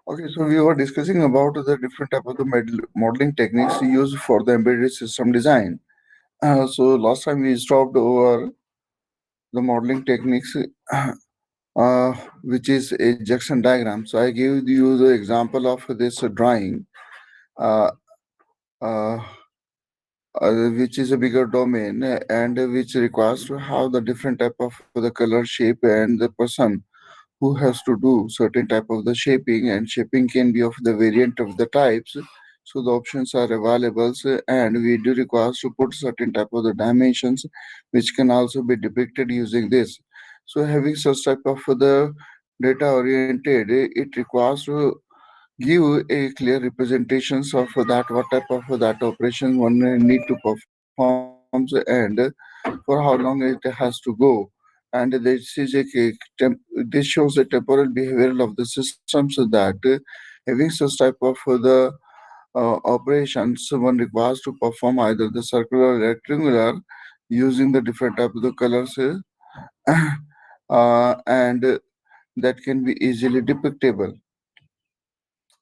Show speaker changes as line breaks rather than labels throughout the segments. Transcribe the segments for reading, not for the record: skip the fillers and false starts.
Okay, so we were discussing about the different type of the modeling techniques used for the embedded system design. So last time we stopped over the modeling techniques, uh, which is a Jackson diagram. So I gave you the example of this drawing, uh, uh, which is a bigger domain and which requires to have the different type of the color shape and the person who has to do certain type of the shaping, and shaping can be of the variant of the types. So the options are available, and we do require to put certain type of the dimensions which can also be depicted using this. So having such type of the data oriented, it requires to give a clear representations of that what type of that operation one need to perform, and for how long it has to go. And this shows the temporal behavioral of the systems, so that having such type of the operations, one requires to perform either the circular or rectangular using the different type of the colors, and that can be easily depictable.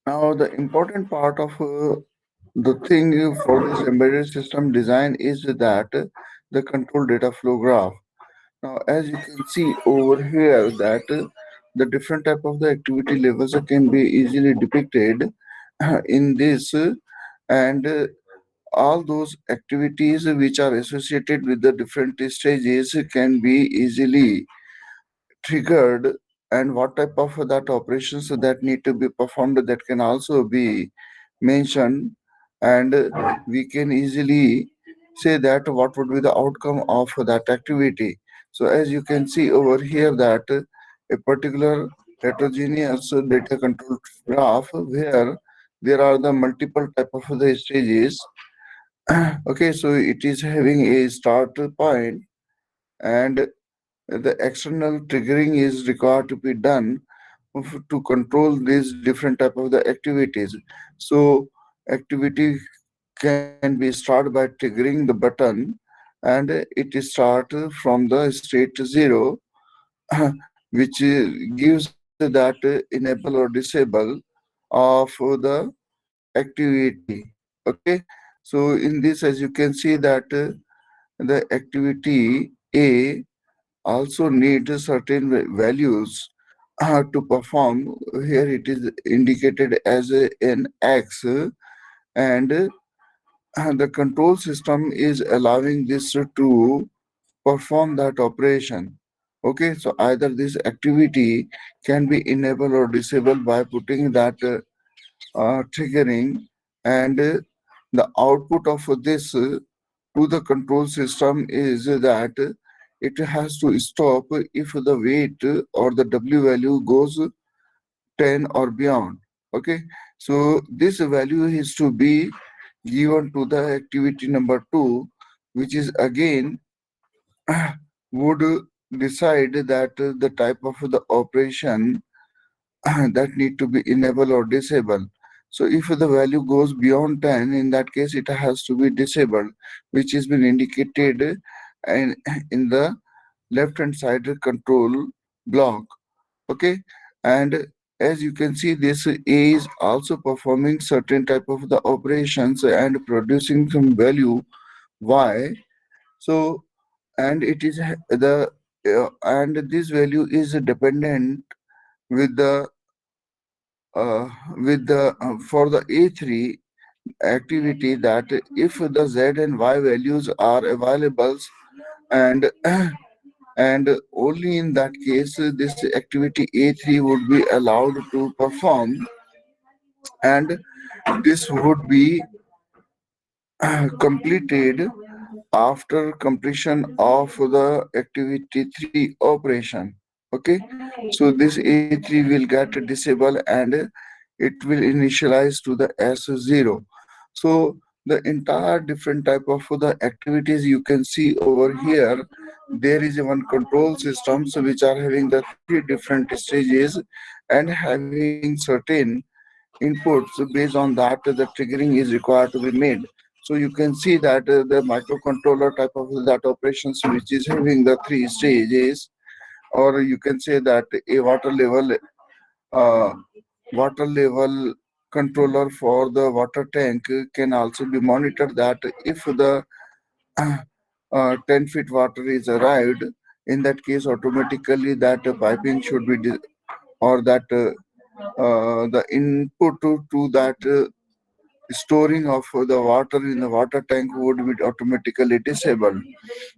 Now, the important part of the thing for this embedded system design is that the control data flow graph. Now, as you can see over here, that the different type of the activity levels can be easily depicted in this, and all those activities which are associated with the different stages can be easily triggered, and what type of that operations that need to be performed that can also be mentioned, and we can easily say that what would be the outcome of that activity. So as you can see over here, that a particular heterogeneous data control graph where there are the multiple type of the stages. Okay, so it is having a start point, and the external triggering is required to be done to control these different type of the activities. So activity can be started by triggering the button, and it is start from the state 0, which gives that enable or disable of the activity. Okay, so in this, as you can see that the activity A also need certain values to perform. Here it is indicated as an X, and the control system is allowing this to perform that operation. Okay, so either this activity can be enabled or disabled by putting that triggering, and the output of this to the control system is that it has to stop if the weight or the W value goes 10 or beyond. Okay, so this value is to be given to the activity number 2, which is again would decide that the type of the operation that need to be enable or disable. So if the value goes beyond 10, in that case it has to be disabled, which has been indicated in, in the left hand side control block. Okay, and as you can see, this is also performing certain type of the operations and producing some value y. So, and it is the and this value is dependent with the for the A3 activity, that if the Z and Y values are available, and and only in that case this activity A3 would be allowed to perform, and this would be completed after completion of the activity 3 operation. Okay, so this A3 will get disabled, and it will initialize to the S0. So the entire different type of the activities you can see over here, there is one control systems which are having the 3 different stages and having certain inputs. Based on that, the triggering is required to be made. So you can see that the microcontroller type of that operations which is having the 3 stages, or you can say that a uh, water level controller for the water tank can also be monitored, that if the 10 feet water is arrived, in that case automatically that piping should be or that the input to that storing of the water in the water tank would be automatically disabled.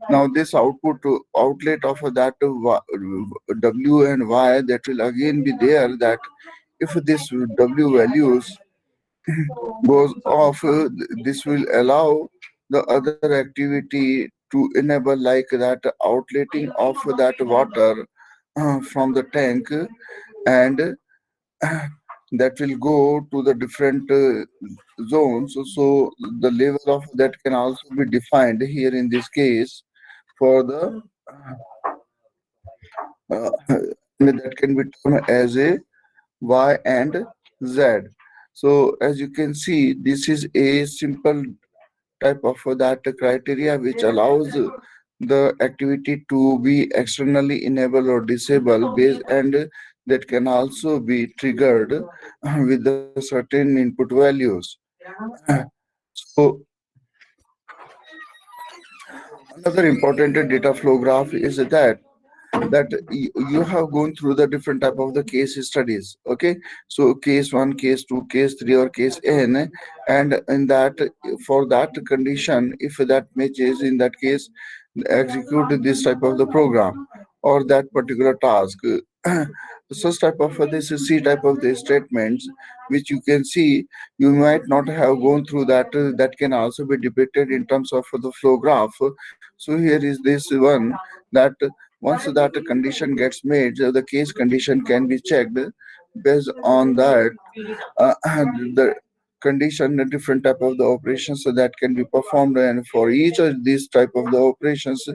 Now this outlet of that W and Y, that will again be there, that if this W values goes off, this will allow the other activity to enable, like that outletting of that water from the tank, and that will go to the different zones. So the level of that can also be defined here in this case for the that can be termed as a Y and Z. So as you can see, this is a simple type of that criteria which allows the activity to be externally enabled or disabled based, and that can also be triggered with the certain input values. So another important data flow graph is that you have gone through the different type of the case studies. Okay, so case 1, case 2, case 3, or case n, and in that, for that condition, if that matches, in that case execute this type of the program or that particular task. Such type of this C type of the statements which you can see, you might not have gone through that, that can also be depicted in terms of the flow graph. So here is this one, that once that condition gets made, the case condition can be checked. Based on that, the condition, the different type of the operations so that can be performed, and for each of these type of the operations,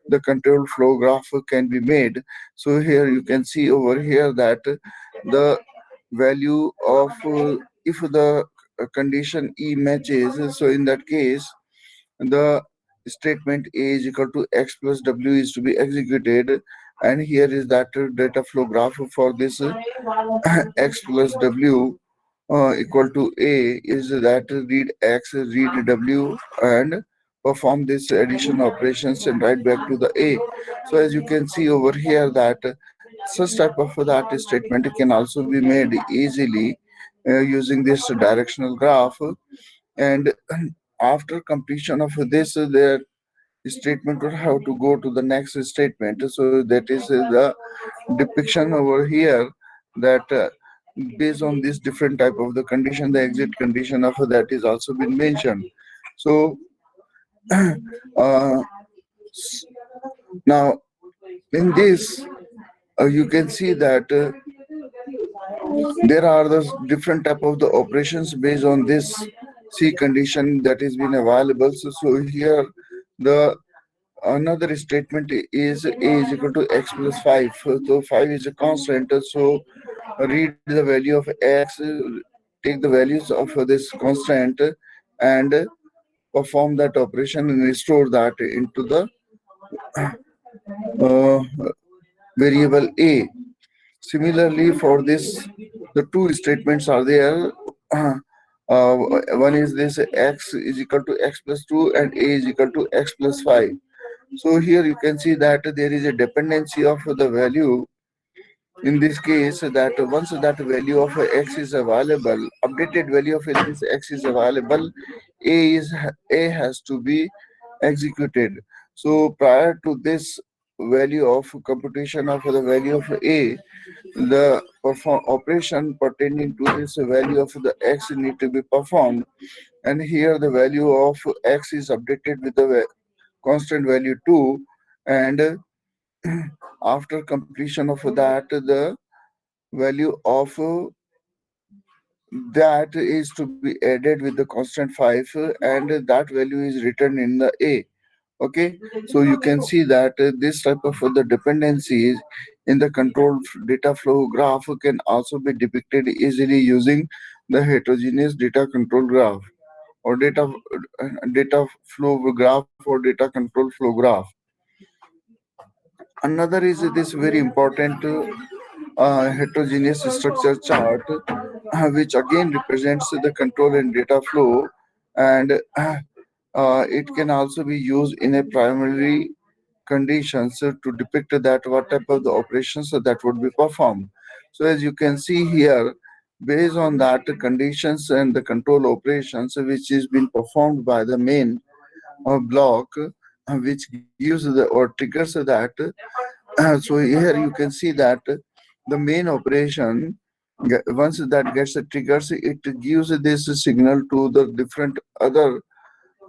the control flow graph can be made. So here you can see over here that the value of if the condition E matches, so in that case the statement A is equal to X plus W is to be executed, and here is that data flow graph for this X plus W equal to A is that read X, read W, and perform this addition operations and write back to the A. So as you can see over here that such type of that statement can also be made easily using this directional graph. And after completion of this, the statement would have to go to the next statement. So that is the depiction over here, that based on this different type of the condition, the exit condition of that is also been mentioned. So uh, now in this, you can see that there are the different type of the operations based on this C condition that is been available. So here the another statement is A is equal to X plus 5. So 5 is a constant. So read the value of X, take the values of this constant, and perform that operation and restore that into the uh, variable A. Similarly, for this, the two statements are there. Uh, one is this X is equal to X plus 2 and A is equal to X plus 5. So here you can see that there is a dependency of the value. In this case, that once that value of X is available, updated value of this X is available, A has to be executed. So prior to this value of computation of the value of A, the perform operation pertaining to this value of the X need to be performed, and here the value of X is updated with the constant value 2, and after completion of that, the value of that is to be added with the constant 5, and that value is written in the A. Okay, so you can see that this type of the dependencies in the control data flow graph can also be depicted easily using the heterogeneous data control graph, or data flow graph, or data control flow graph. Another is this very important heterogeneous structure chart, which again represents the control and data flow, and it can also be used in a primary conditions to depict that what type of the operations that would be performed. So as you can see here, based on that conditions and the control operations which is being performed by the main block, which gives the or triggers that. So here you can see that the main operation, once that gets a triggers, it gives this signal to the different other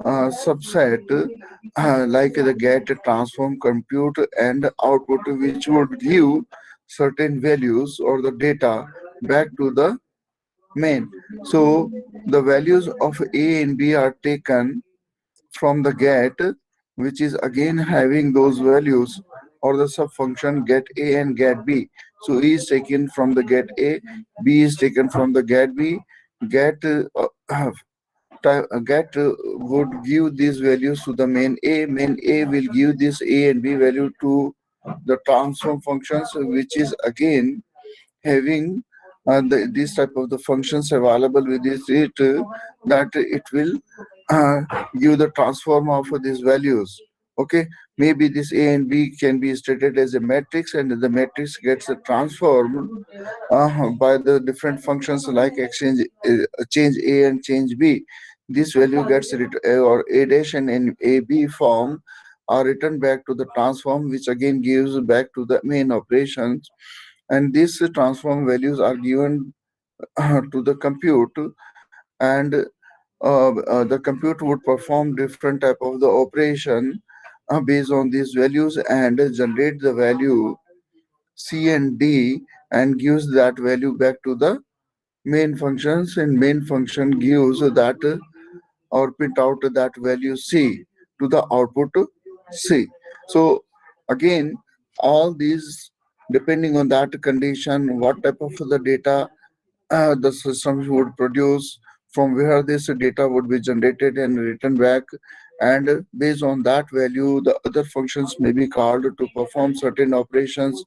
subset, like the get, transform, compute, and output, which would give certain values or the data back to the main. So the values of A and B are taken from the get, which is again having those values, or the subfunction get A and get B. So E is taken from the get A, B is taken from the get B. Get get would give these values to the main A. Main A will give this A and B value to the transform functions, which is again having these type of the functions available with it, that it will uh, give the transform of these values. Okay, maybe this A and B can be stated as a matrix, and the matrix gets transformed by the different functions like exchange, change A and change B. This value gets or A dash and in A B form are written back to the transform, which again gives back to the main operations, and these transform values are given to the compute, and the compute would perform different type of the operation based on these values and generate the value C and D, and gives that value back to the main functions, and main function gives that or print out that value C to the output C. So again, all these depending on that condition, what type of the data the system would produce, from where this data would be generated and written back, and based on that value the other functions may be called to perform certain operations,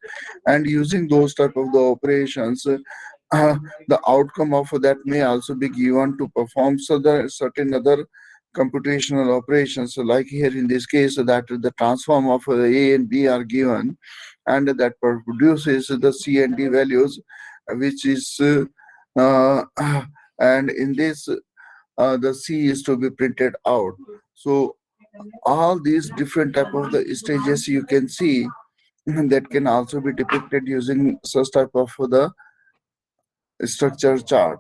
and using those type of the operations, the outcome of that may also be given to perform so the certain other computational operations. So like here in this case, that the transform of A and B are given, and that produces the C and D values, which is and in this the C is to be printed out. So all these different type of the stages you can see that can also be depicted using such type of the structure chart.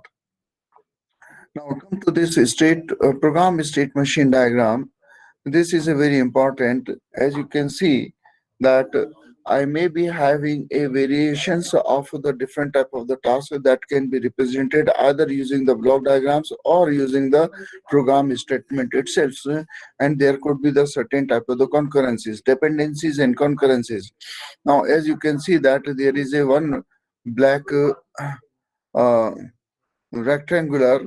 Now come to this state program state machine diagram. This is a very important, as you can see that I may be having a variations of the different type of the tasks that can be represented either using the block diagrams or using the program statement itself. And there could be the certain type of the concurrencies, dependencies and concurrencies. Now as you can see that there is a one black uh, rectangular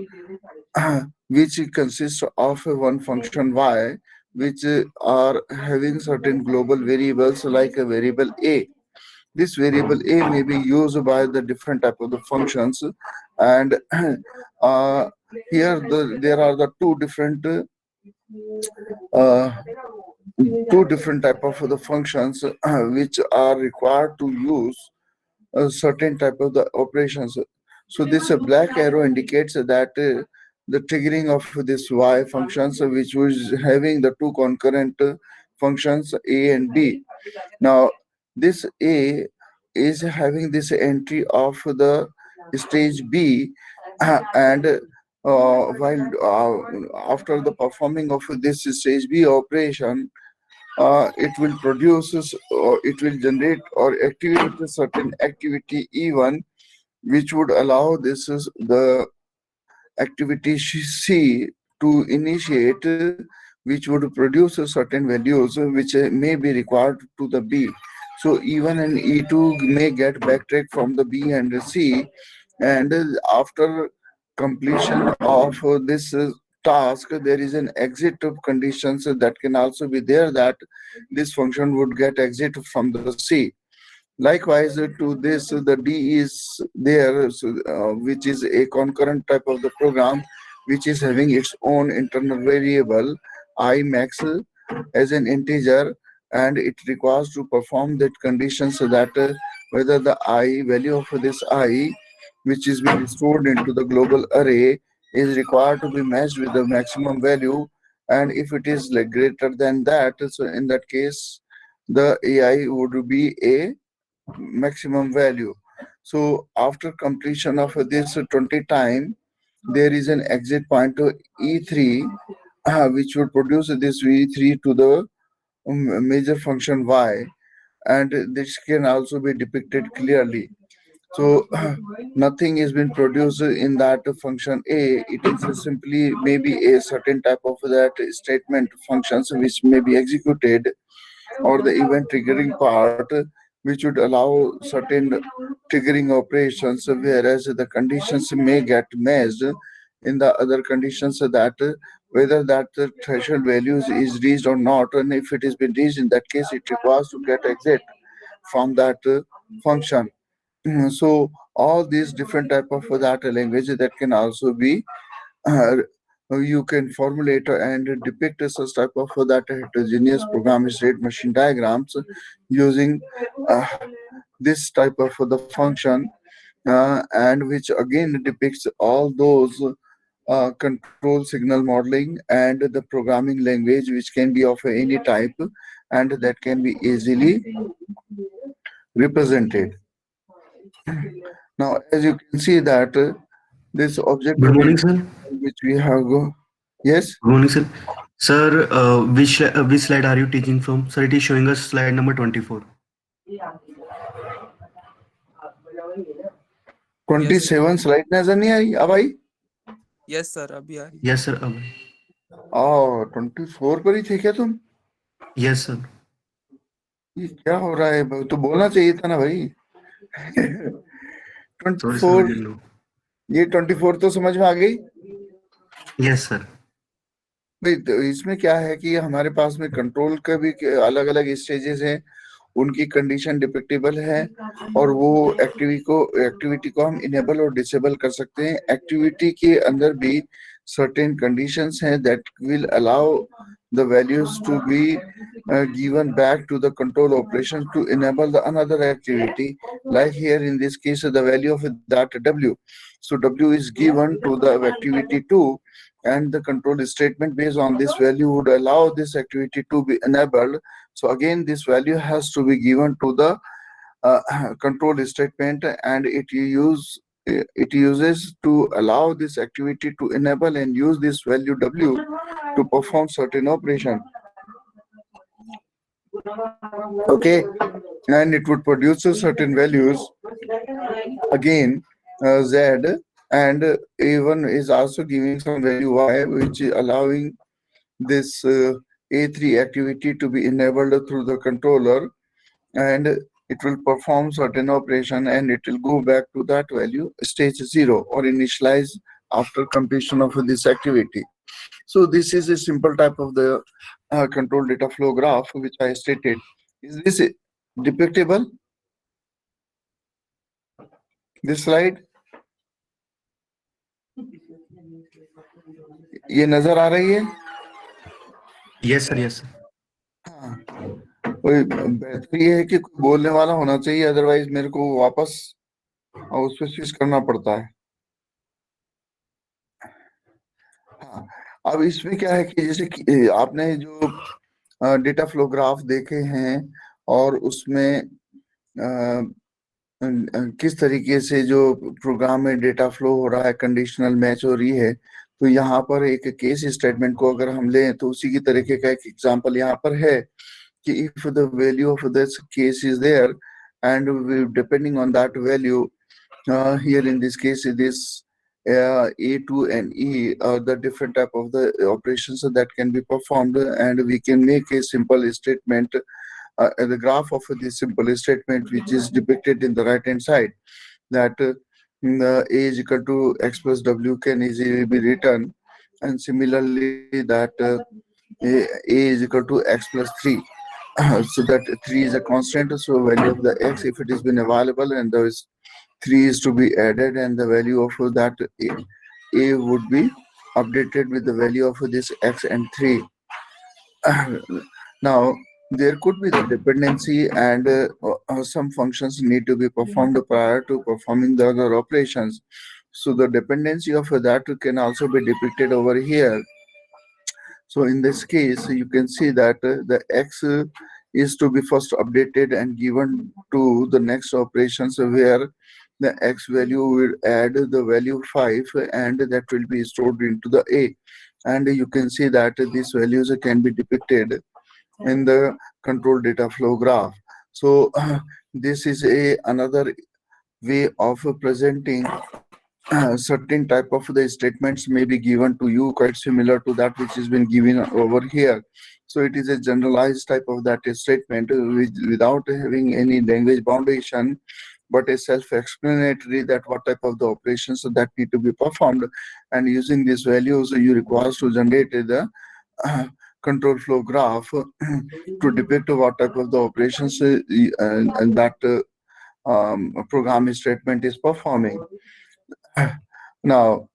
which consists of one function y, which are having certain global variables like a variable a. This variable a may be used by the different type of the functions, and uh, here there are the uh, two different type of the functions which are required to use a certain type of the operations. So this black arrow indicates that the triggering of this y functions, which was having the two concurrent functions a and b. Now this a is having this entry of the stage b, and while after the performing of this stage b operation, it will produce or it will generate or activate a certain activity E1, which would allow this is the activity C to initiate, which would produce a certain values which may be required to the B. So E1 and E2 may get backtrack from the B and C, and after completion of this task, there is an exit of conditions that can also be there, that this function would get exit from the C. Likewise, to this, the D is there, so, which is a concurrent type of the program, which is having its own internal variable I max as an integer, and it requires to perform that condition, so that whether the I value of this I, which is being stored into the global array, is required to be matched with the maximum value, and if it is like greater than that, so in that case, the AI would be a maximum value. So after completion of this 20 time, there is an exit point to E3, which would produce this V3 to the major function Y, and this can also be depicted clearly. So nothing has been produced in that function A. It is simply maybe a certain type of that statement functions which may be executed, or the event triggering part, which would allow certain triggering operations, whereas the conditions may get matched in the other conditions, that whether that threshold values is reached or not, and if it has been reached, in that case it requires to get exit from that function. So all these different type of that language that can also be uh, you can formulate and depict such type of that heterogeneous program state machine diagrams using uh, this type of the function, and which again depicts all those control signal modeling and the programming language, which can be of any type, and that can be easily represented. Now, as you can see that this object
Good morning,
oriented
sir.
which we have go. Yes.
Good morning, sir. Sir, which slide are you teaching from? Sir, it is showing us slide number 24.
Yes
27 slide नजर नहीं आई अब आई?
Yes sir अभी आ रही
Yes, sir.
ओ 24 पर ही थे क्या तुम?
Yes, sir.
ये क्या हो रहा है? तो बोलना चाहिए था ना भाई।
Sorry, sir. We
24,
didn't know.
ये 24 तो समझ में आ गई
Yes, sir.
भाई। तो इसमें क्या है कि हमारे पास में कंट्रोल का भी अलग अलग स्टेजेस हैं, उनकी कंडीशन डिपेक्टेबल है, और वो एक्टिविटी को हम इनेबल और डिसेबल कर सकते हैं। एक्टिविटी के अंदर भी certain conditions हैं that will allow the values to be given back to the control operation to enable the another activity, like here in this case the value of that W. So W is given to the activity 2, and the control statement based on this value would allow this activity to be enabled. So again, this value has to be given to the control statement, and it uses to allow this activity to enable and use this value W to perform certain operation. Okay, and it would produce certain values again, Z, and A1 is also giving some value Y, which is allowing this A3 activity to be enabled through the controller, and it will perform certain operation, and it will go back to that value stage 0 or initialize after completion of this activity. So this is a simple type of the control data flow graph which I stated. Is this depictable, this slide? ये नजर आ रही है?
Yes, sir. Yes, sir.
हाँ, कोई बेहतर ये है कि कोई बोलने वाला होना चाहिए, अदरवाइज मेरे को वापस उस पर स्विच करना पड़ता है। हाँ, अब इसमें क्या है कि जैसे कि आपने जो डेटा फ्लो ग्राफ देखे हैं, और उसमें किस तरीके से जो प्रोग्राम में डेटा फ्लो हो रहा है, कंडीशनल मैच हो रही है, तो यहाँ पर एक केस स्टेटमेंट को अगर हम लें तो उसी की तरीके का एक एग्जांपल यहाँ पर है कि if the value of this case is there, and depending on that value, here in this case it is A2 and E are the different type of the operations that can be performed, and we can make a simple statement, the graph of this simple statement which is depicted in the right hand side, that A is equal to X plus W can easily be written, and similarly that a is equal to x plus 3. So that 3 is a constant, so value of the x, if it has been available and there is 3 is to be added, and the value of that a would be updated with the value of this x and 3. Now, there could be the dependency, and some functions need to be performed prior to performing the other operations. So the dependency of that can also be depicted over here. So in this case, you can see that the x is to be first updated and given to the next operations, where the x value will add the value 5, and that will be stored into the a. And you can see that these values can be depicted in the control data flow graph. So this is a another way of presenting certain type of the statements may be given to you, quite similar to that which has been given over here. So it is a generalized type of that statement, without having any language foundation, but a self-explanatory that what type of the operations that need to be performed, and using these values you require to generate the uh, control flow graph to depict what type of the operations and that program statement is performing. Now,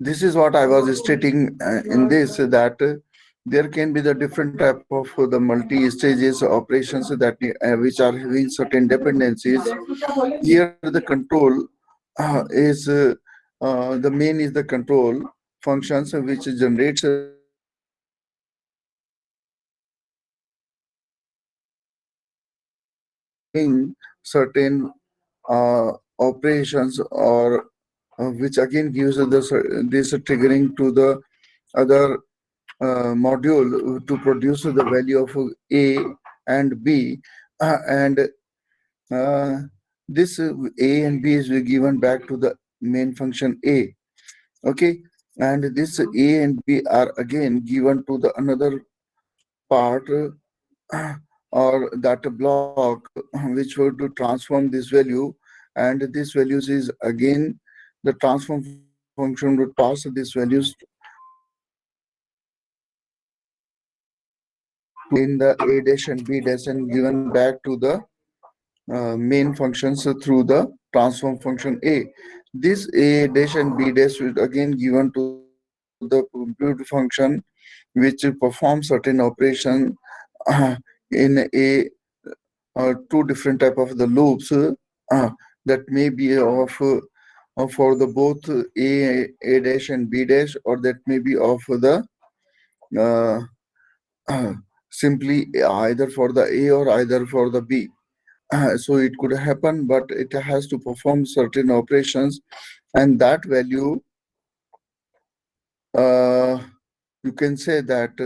this is what I was stating in this, that there can be the different type of the multi-stages operations that which are having certain dependencies. Here, the control is the main is the control functions which generates performing certain operations, or which again gives this triggering to the other module to produce the value of A and B, and uh, this A and B is given back to the main function A. Okay, and this A and B are again given to the another part, or that block which would to transform this value, and this values is again the transform function would pass these values in the a dash and b dash and given back to the main functions through the transform function a. This a dash and b dash will again given to the compute function which performs certain operation in a two different type of the loops, that may be of for the both a dash and b dash, or that may be of the uh, simply either for the a or either for the b. So it could happen, but it has to perform certain operations, and that value, uh, you can say that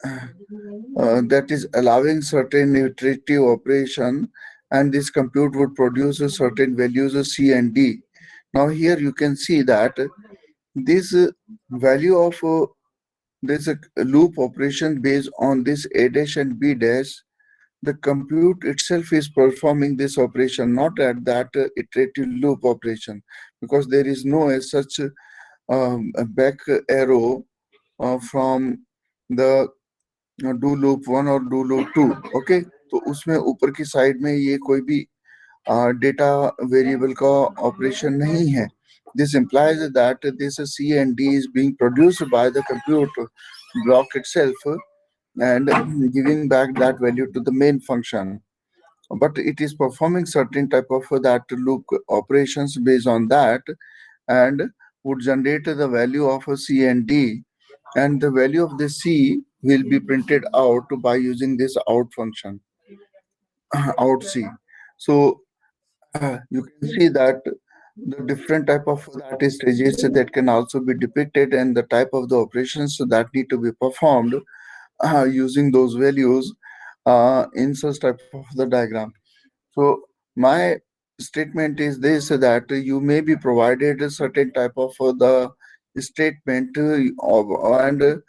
that is allowing certain iterative operation, and this compute would produce a certain values of C and D. Now here you can see that this value of this loop operation based on this A dash and B dash, the compute itself is performing this operation, not at that iterative loop operation, because there is no as such a back arrow from the do loop one और do loop to. Okay, तो उसमें ऊपर की side में ये कोई भी data variable का ऑपरेशन नहीं है. This implies that this C and D is being produced by the compute block itself and giving back that value to the main function. But it is performing certain type of that loop operations based on that, and would generate the value of a C and D, and the value of the C will be printed out by using this out function, out C. So you can see that the different type of that stages that can also be depicted, and the type of the operations that need to be performed using those values in such type of the diagram. So my statement is this, that you may be provided a certain type of the statement and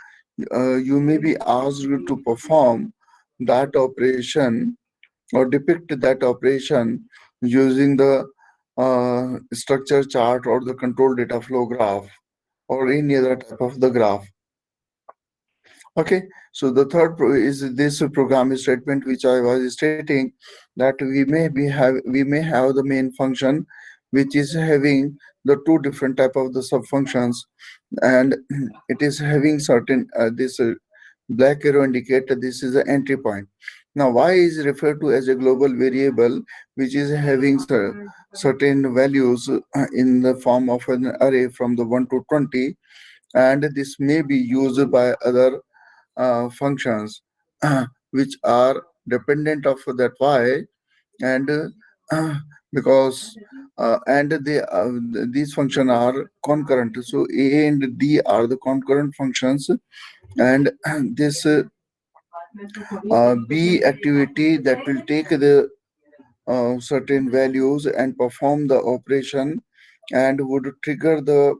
you may be asked to perform that operation or depict that operation using the structure chart or the control data flow graph. or any other type of the graph. Okay, so the third is this program statement which I was stating, that we may have the main function which is having the two different type of the sub functions, and it is having certain this black arrow indicate that this is the entry point. Now, y is referred to as a global variable which is having certain values in the form of an array from the 1 to 20, and this may be used by other functions which are dependent of that y, and because and these functions are concurrent, so a and d are the concurrent functions, and this b activity that will take the certain values and perform the operation and would trigger the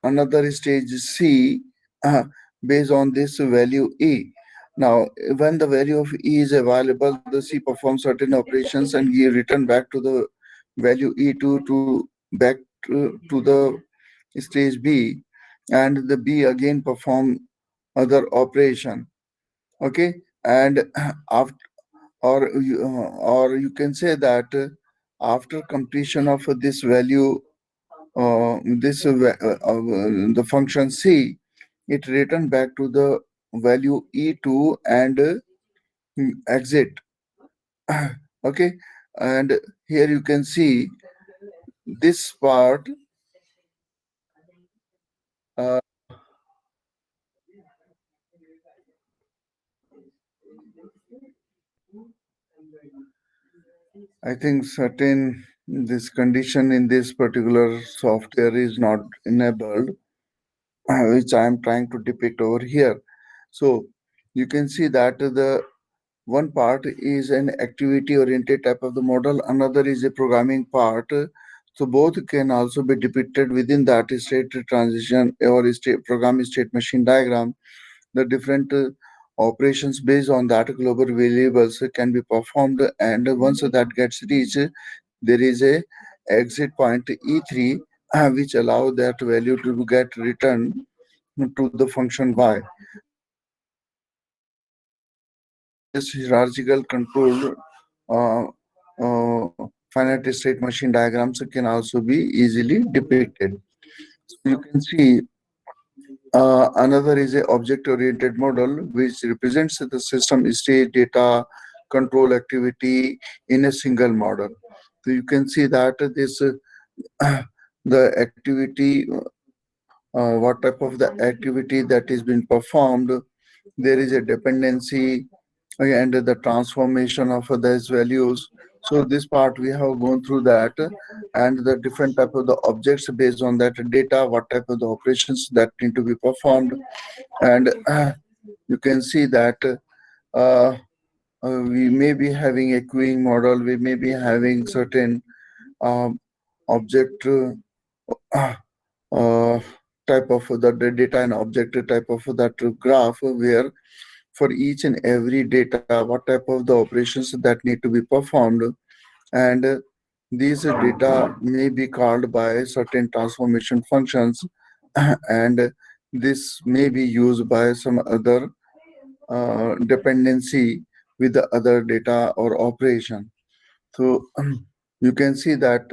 another stage C uh, based on this value E. Now, when the value of E is available, the C performs certain operations and we return back to the value E2 to back to the stage B, and the B again perform other operation. Okay, and after, or you can say that after completion of this value, the function C, it return back to the value E2 and exit. Okay, and here you can see this part. uh, I think certain this condition in this particular software is not enabled, which I am trying to depict over here. So you can see that the one part is an activity oriented type of the model, another is a programming part. So both can also be depicted within that state transition or state program state machine diagram. The different operations based on that global variables can be performed, and once that gets reached, there is a exit point E3, which allow that value to get returned to the function y. So this hierarchical control finite state machine diagrams can also be easily depicted. So you can see another is a object oriented model which represents the system state data control activity in a single model. So you can see that this the activity, what type of the activity that is being performed, there is a dependency, and the transformation of these values. So this part we have gone through that, and the different type of the objects based on that data, what type of the operations that need to be performed, and you can see that uh, we may be having a queuing model, we may be having certain um, object uh, type of the data and object type of that graph, where for each and every data what type of the operations that need to be performed, and these data may be called by certain transformation functions, and this may be used by some other dependency with the other data or operation. So you can see that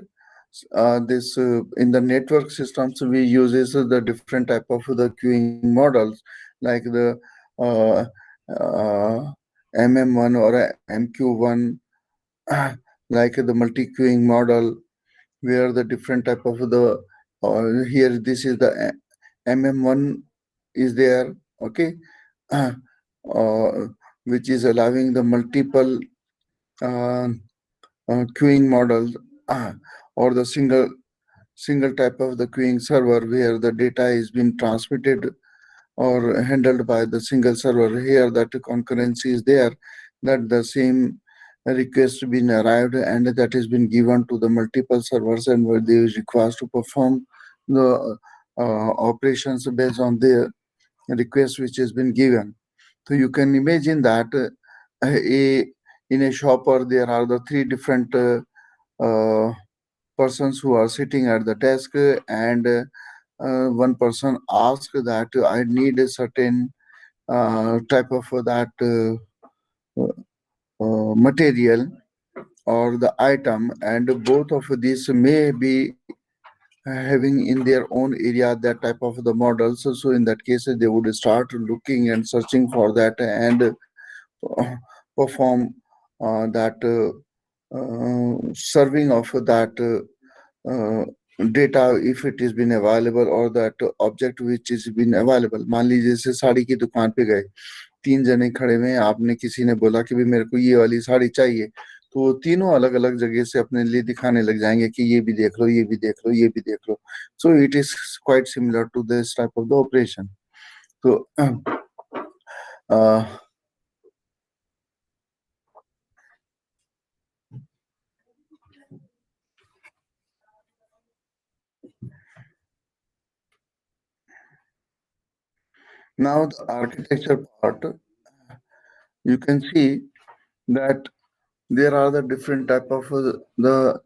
this in the network systems we uses the different type of the queuing models, like the uh, uh, MM1 or MQ1, like the multi queuing model, where the different type of the here this is the MM1 is there. Okay, uh, which is allowing the multiple uh, queuing model, uh, or the single type of the queuing server where the data is being transmitted or handled by the single server. Here that concurrency is there, that the same request been arrived and that has been given to the multiple servers, and where they is request to perform the operations based on the request which has been given. So you can imagine that a in a shopper there are the three different uh, persons who are sitting at the desk, and one person asks that I need a certain type of material or the item, and both of these may be having in their own area that type of the models. So in that case, they would start looking and searching for that and perform that serving of that data if it is been available, or that object which is been available. मान लीजिए जैसे साड़ी की दुकान पे गए, तीन जने खड़े हुए हैं, आपने किसी ने बोला कि भाई मेरे को ये वाली साड़ी चाहिए, तो वो तीनों अलग अलग जगह से अपने लिए दिखाने लग जाएंगे कि ये भी देख लो, ये भी देख लो, ये भी देख लो. So it is quite similar to this type of the operation. So uh, now the architecture part, you can see that there are the different type of the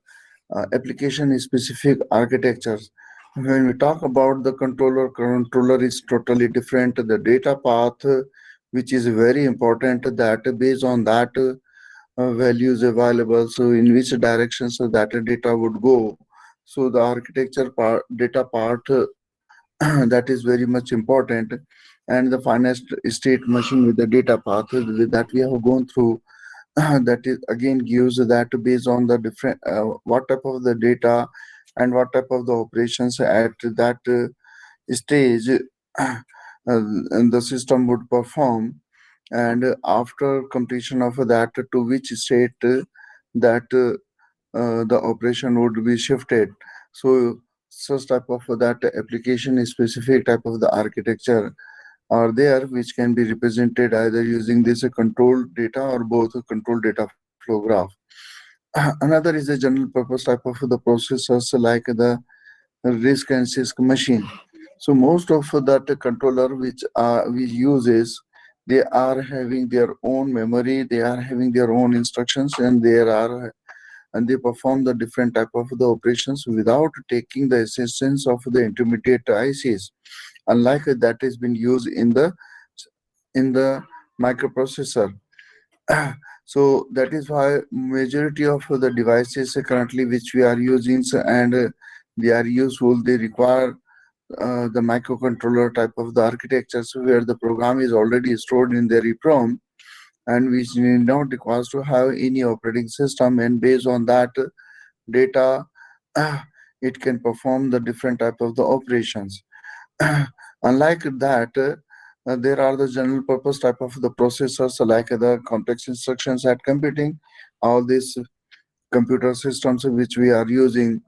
application specific architectures. When we talk about the controller is totally different. The data path, which is very important, that based on that values available, so in which direction so that data would go. So the architecture part, data part, that is very much important, and the finest state machine with the data path that we have gone through, that is again gives that based on the different what type of the data and what type of the operations at that stage and the system would perform, and after completion of that to which state that the operation would be shifted. So such type of that application specific type of the architecture are there, which can be represented either using this control data or both a control data flow graph. Another is a general purpose type of the processors like the RISC and CISC machine. So most of that controller which we use is they are having their own memory, they are having their own instructions, and they perform the different type of the operations without taking the assistance of the intermediate ICs, unlike that has been used in the microprocessor. So that is why majority of the devices currently which we are using, and they are useful, they require the microcontroller type of the architecture, so where the program is already stored in the EEPROM, and which need not requires to have any operating system, and based on that data, it can perform the different type of the operations. Unlike that, there are the general purpose type of the processors like the complex instructions at computing. All these computer systems which we are using,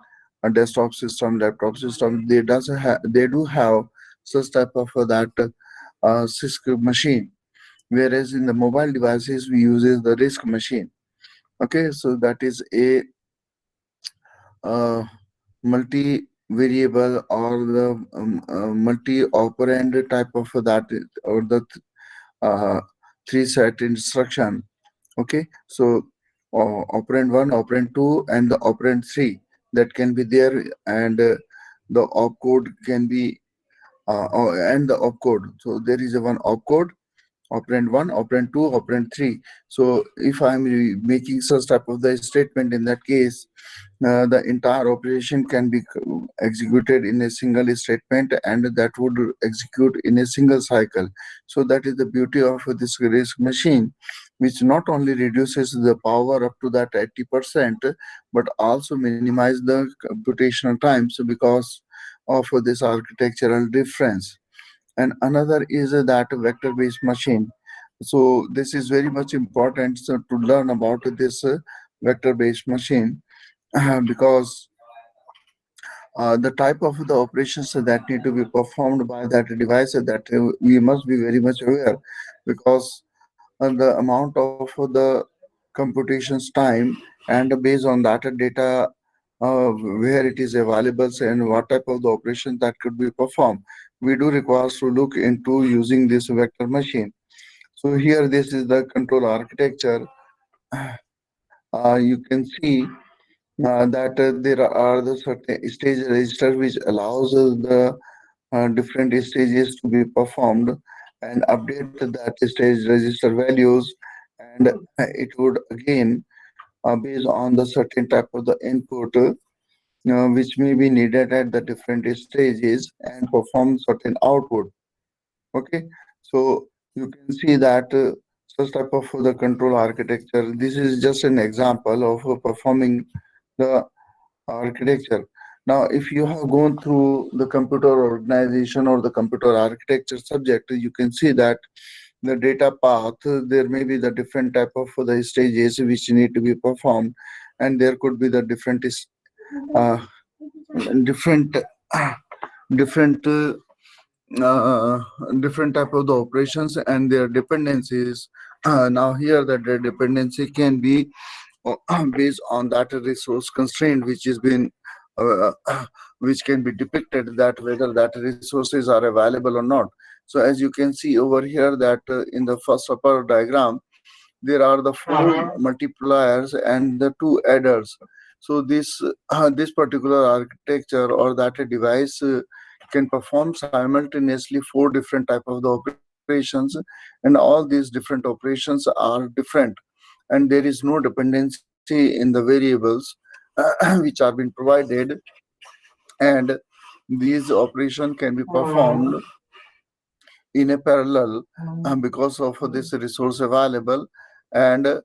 a desktop system, laptop system, they do have such type of that CISC machine. Whereas in the mobile devices we uses the RISC machine. Okay, so that is a uh, multi-variable or the multi-operand type of that, or the uh, three set instruction. Okay, so operand 1, operand 2, and the operand 3 that can be there, and the opcode can be and the opcode. So there is a one opcode, operand 1, operand 2, operand 3. So if I'm making such type of the statement, in that case, the entire operation can be executed in a single statement, and that would execute in a single cycle. So that is the beauty of this RISC machine, which not only reduces the power up to that 80%, but also minimize the computational times because of this architectural difference. And another is that vector-based machine. So this is very much important, so to learn about this vector-based machine, because the type of the operations that need to be performed by that device, that we must be very much aware, because the amount of the computations time, and based on that data, where it is available and what type of the operation that could be performed, we do require to look into using this vector machine. So here this is the control architecture. You can see that there are the certain stage register which allows the different stages to be performed and update that stage register values, and it would again based on the certain type of the input which may be needed at the different stages and perform certain output. Okay, so you can see that such type of the control architecture. This is just an example of performing the architecture. Now, if you have gone through the computer organization or the computer architecture subject, you can see that the data path, there may be the different type of the stages which need to be performed, and there could be the uh, different different uh, different type of the operations and their dependencies. Now here that the dependency can be based on that resource constraint which is been uh, which can be depicted that whether that resources are available or not. So as you can see over here that in the first upper diagram there are the four multipliers and the two adders. So this particular architecture or that device can perform simultaneously four different type of the operations, and all these different operations are different, and there is no dependency in the variables which are being provided, and these operations can be performed in a parallel because of this resource available. And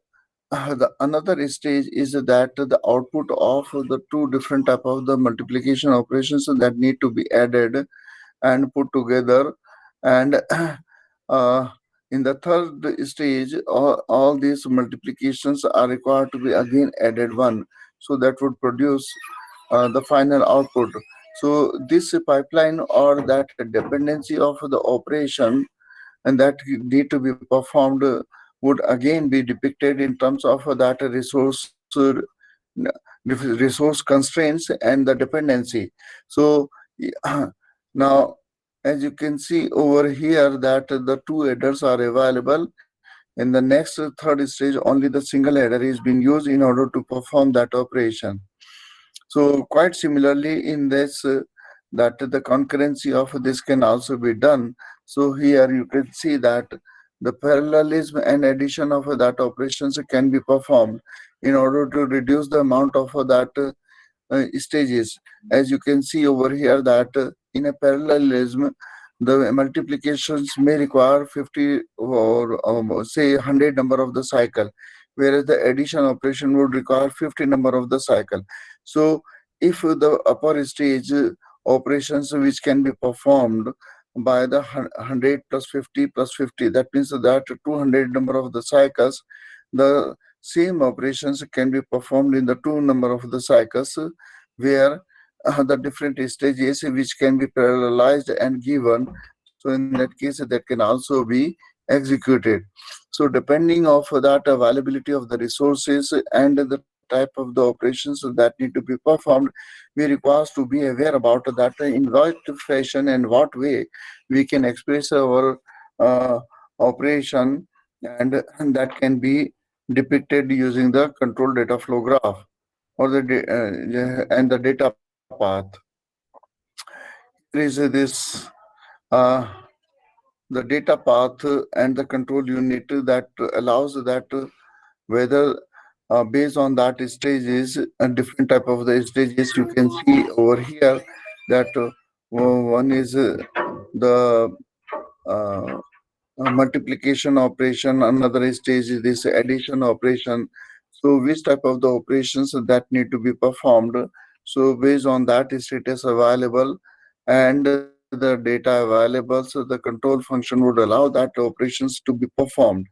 the another stage is that the output of the two different type of the multiplication operations that need to be added and put together, and uh, in the third stage all these multiplications are required to be again added one, so that would produce the final output. So this pipeline or that dependency of the operation and that need to be performed would again be depicted in terms of that resource constraints and the dependency. So now as you can see over here that the two headers are available. In the next third stage only the single header is being used in order to perform that operation. So quite similarly in this, that the concurrency of this can also be done. So here you can see that the parallelism and addition of that operations can be performed in order to reduce the amount of that stages. As you can see over here that in a parallelism, the multiplications may require 50 or say 100 number of the cycle, whereas the addition operation would require 50 number of the cycle. So if the upper stage operations which can be performed by the 100 plus 50 plus 50, that means that 200 number of the cycles, the same operations can be performed in the two number of the cycles, where the different stages which can be parallelized and given. So in that case that can also be executed. So depending of that availability of the resources and the type of the operations that need to be performed, we require to be aware about that in what fashion and what way we can express our uh, operation, and that can be depicted using the control data flow graph or and the data path. There is this uh, the data path and the control unit that allows that whether based on that stages and different type of the stages you can see over here that one is the uh, multiplication operation, another stage is this addition operation. So which type of the operations that need to be performed, so based on that status available and the data available, so the control function would allow that operations to be performed.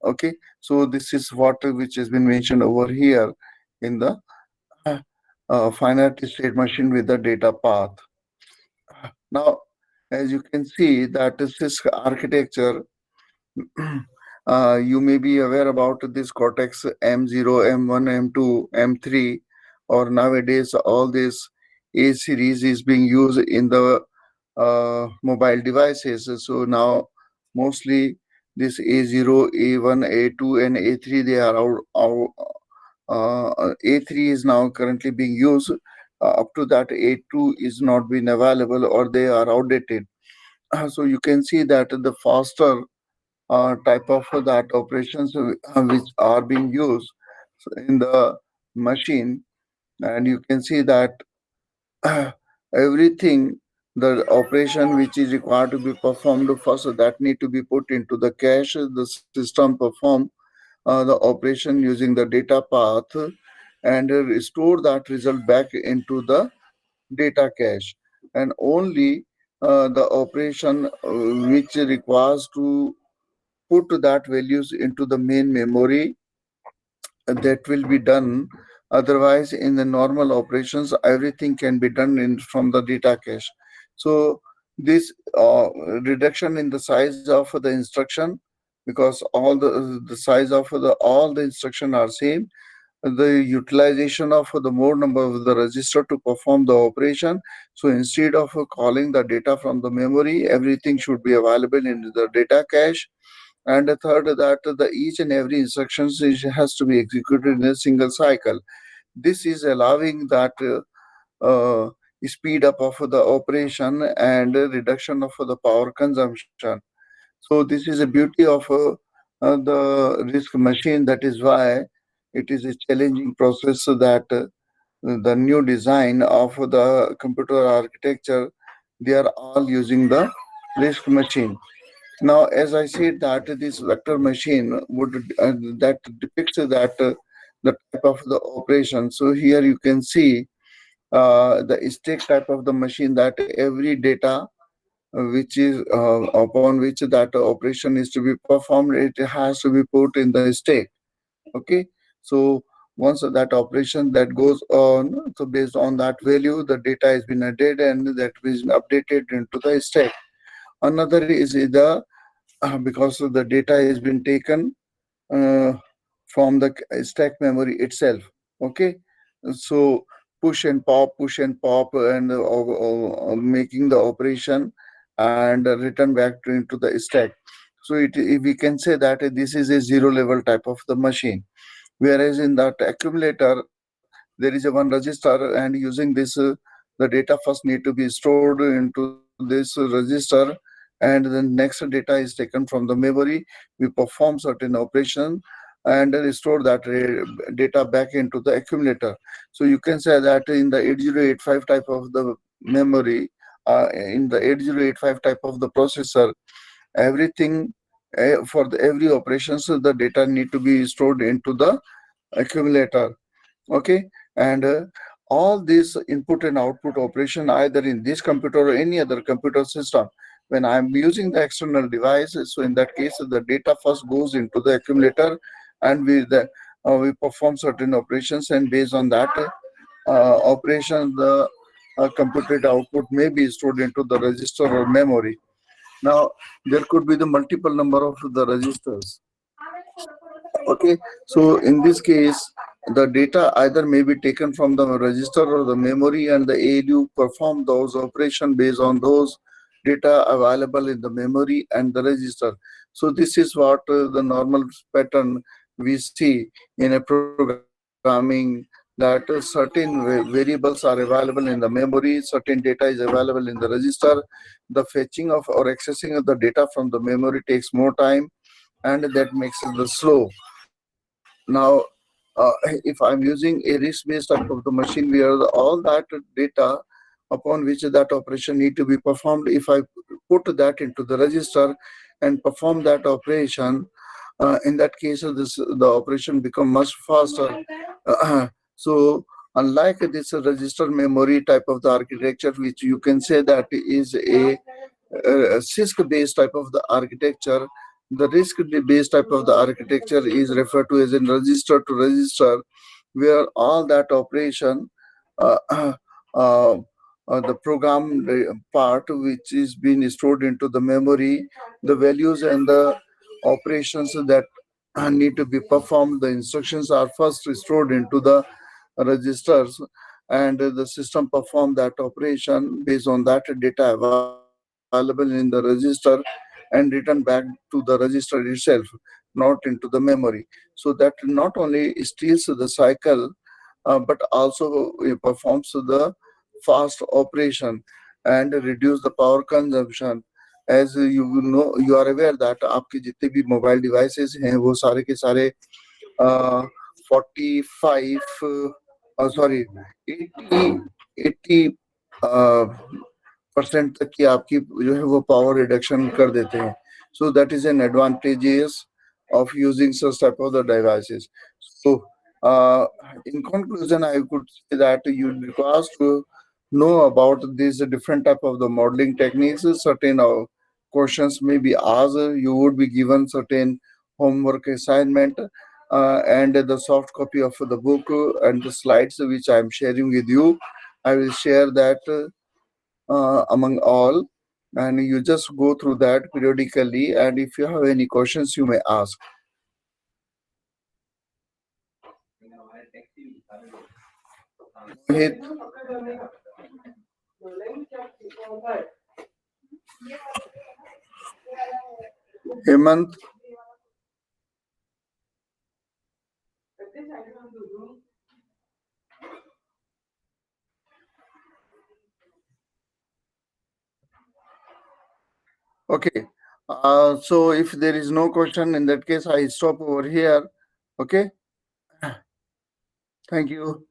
Okay, so this is what which has been mentioned over here in the finite state machine with the data path. Now as you can see that this architecture, you may be aware about this Cortex M0, M1, M2, M3, or nowadays all this A series is being used in the mobile devices. So now mostly this A0, A1, A2, and A3 they are out. A3 is now currently being used up to that A2 is not been available or they are outdated. So you can see that the faster type of that operations which are being used in the machine, and you can see that everything, the operation which is required to be performed first, that need to be put into the cache. The system perform the operation using the data path and restore that result back into the data cache. And only the operation which requires to put that values into the main memory, that will be done. Otherwise, in the normal operations, everything can be done in from the data cache. So this reduction in the size of the instruction, because all the size of the all the instruction are same, the utilization of the more number of the register to perform the operation. So instead of calling the data from the memory, everything should be available in the data cache. And the third, that the each and every instructions has to be executed in a single cycle. This is allowing that speed up of the operation and reduction of the power consumption. So this is a beauty of the risk machine. That is why it is a challenging process, so that the new design of the computer architecture, they are all using the risk machine. Now, as I said, that this vector machine would that depicts that the type of the operation. So here you can see the stack type of the machine, that every data which is upon which that operation is to be performed, it has to be put in the stack. Okay, so once that operation that goes on, so based on that value, the data has been added and that is updated into the stack. Another is the because the data has been taken uh, from the stack memory itself. Okay, so push and pop, and making the operation and return back into the stack. So we can say that this is a zero level type of the machine. Whereas in that accumulator, there is a one register, and using this, the data first need to be stored into this register, and the next data is taken from the memory. We perform certain operation and restore that data back into the accumulator. So you can say that in the 8085 type of the memory, in the 8085 type of the processor, everything for the every operation, so the data need to be stored into the accumulator. Okay, and all this input and output operation, either in this computer or any other computer system, when I'm using the external device, so in that case the data first goes into the accumulator, and we perform certain operations, and based on that operation, the computed output may be stored into the register or memory. Now there could be the multiple number of the registers. Okay, so in this case, the data either may be taken from the register or the memory, and the ALU perform those operation based on those data available in the memory and the register. So this is what the normal pattern we see in a programming, that certain variables are available in the memory, certain data is available in the register. The fetching of or accessing of the data from the memory takes more time, and that makes it slow. Now, if I'm using a RISC-based type of the machine where all that data upon which that operation need to be performed, if I put that into the register and perform that operation, in that case, the operation become much faster. So, unlike this register memory type of the architecture, which you can say that is a CISC-based type of the architecture, the risk-based type of the architecture is referred to as in register to register, where all that operation, uh, uh, the program part which is being stored into the memory, the values and the operations that need to be performed, the instructions are first stored into the registers, and the system perform that operation based on that data available in the register, and return back to the register itself, not into the memory. So that not only steals the cycle, but also performs the fast operation and reduce the power consumption. As you know, you are aware that आपके जितने भी mobile devices हैं वो सारे के सारे 45 sorry 80 percent तक की आपकी जो है वो पावर रिडक्शन कर देते हैं. So that is an advantages of using such type of the devices. So in conclusion, I could say that you require to know about these different type of the modeling techniques. Certain questions may be asked. You would be given certain homework assignment and the soft copy of the book and the slides which I am sharing with you. I will share that among all, and you just go through that periodically, and if you have any questions you may ask. Mohit, Hemant, okay. So if there is no question, in that case I stop over here. Okay, thank you.